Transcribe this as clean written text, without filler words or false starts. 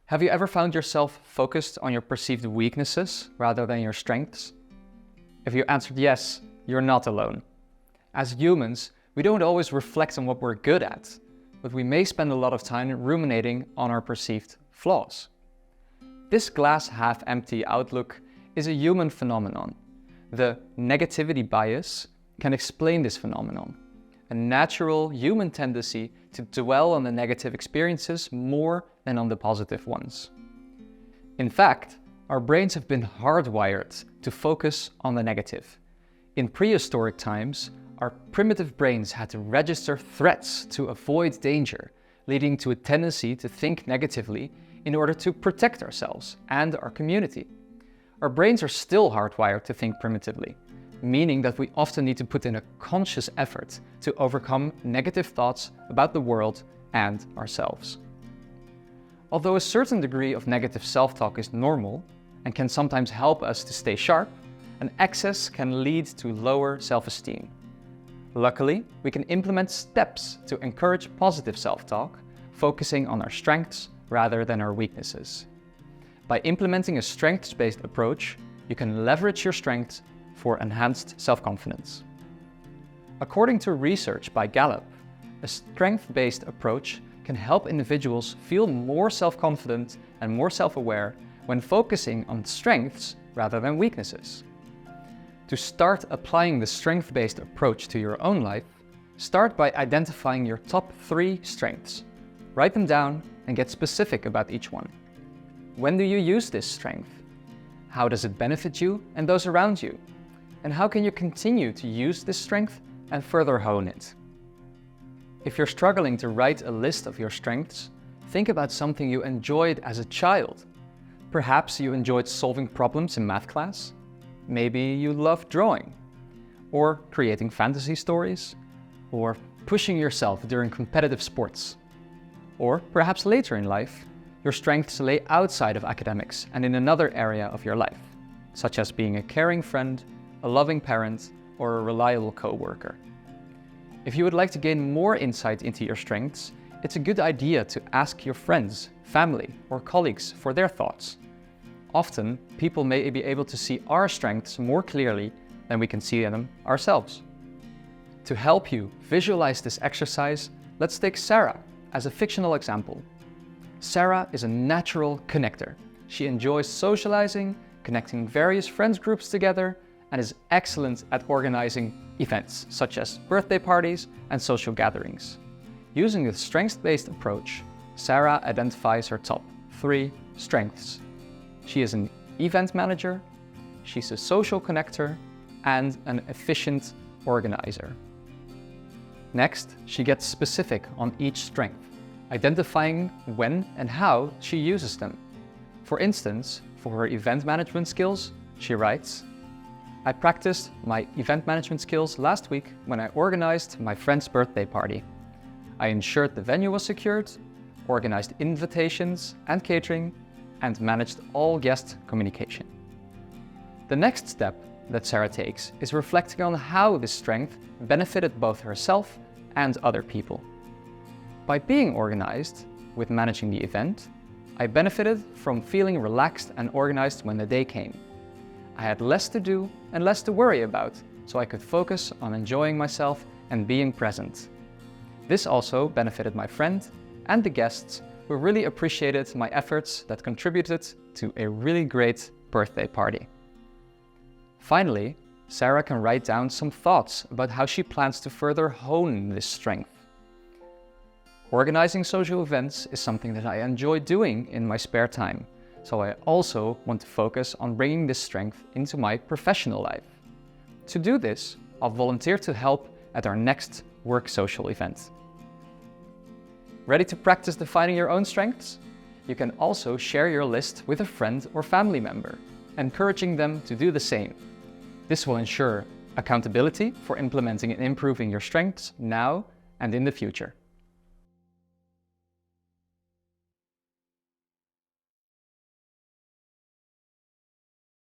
Have you ever found yourself focused on your perceived weaknesses rather than your strengths? If you answered yes, you're not alone. As humans, we don't always reflect on what we're good at, but we may spend a lot of time ruminating on our perceived flaws. This glass half empty outlook is a human phenomenon. The negativity bias can explain this phenomenon, a natural human tendency to dwell on the negative experiences more than on the positive ones. In fact, our brains have been hardwired to focus on the negative. In prehistoric times, our primitive brains had to register threats to avoid danger, leading to a tendency to think negatively in order to protect ourselves and our community. Our brains are still hardwired to think primitively, meaning that we often need to put in a conscious effort to overcome negative thoughts about the world and ourselves. Although a certain degree of negative self-talk is normal and can sometimes help us to stay sharp, an excess can lead to lower self-esteem. Luckily, we can implement steps to encourage positive self-talk, focusing on our strengths rather than our weaknesses. By implementing a strengths-based approach, you can leverage your strengths for enhanced self-confidence. According to research by Gallup, a strength-based approach can help individuals feel more self-confident and more self-aware when focusing on strengths rather than weaknesses. To start applying the strength-based approach to your own life, start by identifying your top 3 strengths. Write them down and get specific about each one. When do you use this strength? How does it benefit you and those around you? And how can you continue to use this strength and further hone it? If you're struggling to write a list of your strengths, think about something you enjoyed as a child. Perhaps you enjoyed solving problems in math class. Maybe you loved drawing, or creating fantasy stories, or pushing yourself during competitive sports. Or perhaps later in life, your strengths lay outside of academics and in another area of your life, such as being a caring friend, a loving parent, or a reliable co-worker. If you would like to gain more insight into your strengths, it's a good idea to ask your friends, family, or colleagues for their thoughts. Often, people may be able to see our strengths more clearly than we can see them ourselves. To help you visualize this exercise, let's take Sarah as a fictional example. Sarah is a natural connector. She enjoys socializing, connecting various friends groups together, and is excellent at organizing events such as birthday parties and social gatherings. Using a strengths-based approach, Sarah identifies her top 3 strengths. She is an event manager, she's a social connector, and an efficient organizer. Next, she gets specific on each strength, identifying when and how she uses them. For instance, for her event management skills, she writes, "I practiced my event management skills last week when I organized my friend's birthday party. I ensured the venue was secured, organized invitations and catering, and managed all guest communication." The next step that Sarah takes is reflecting on how this strength benefited both herself and other people. By being organized with managing the event, I benefited from feeling relaxed and organized when the day came. I had less to do and less to worry about, so I could focus on enjoying myself and being present. This also benefited my friend and the guests, who really appreciated my efforts that contributed to a really great birthday party. Finally, Sarah can write down some thoughts about how she plans to further hone this strength. Organizing social events is something that I enjoy doing in my spare time, so I also want to focus on bringing this strength into my professional life. To do this, I'll volunteer to help at our next work social event. Ready to practice defining your own strengths? You can also share your list with a friend or family member, encouraging them to do the same. This will ensure accountability for implementing and improving your strengths now and in the future.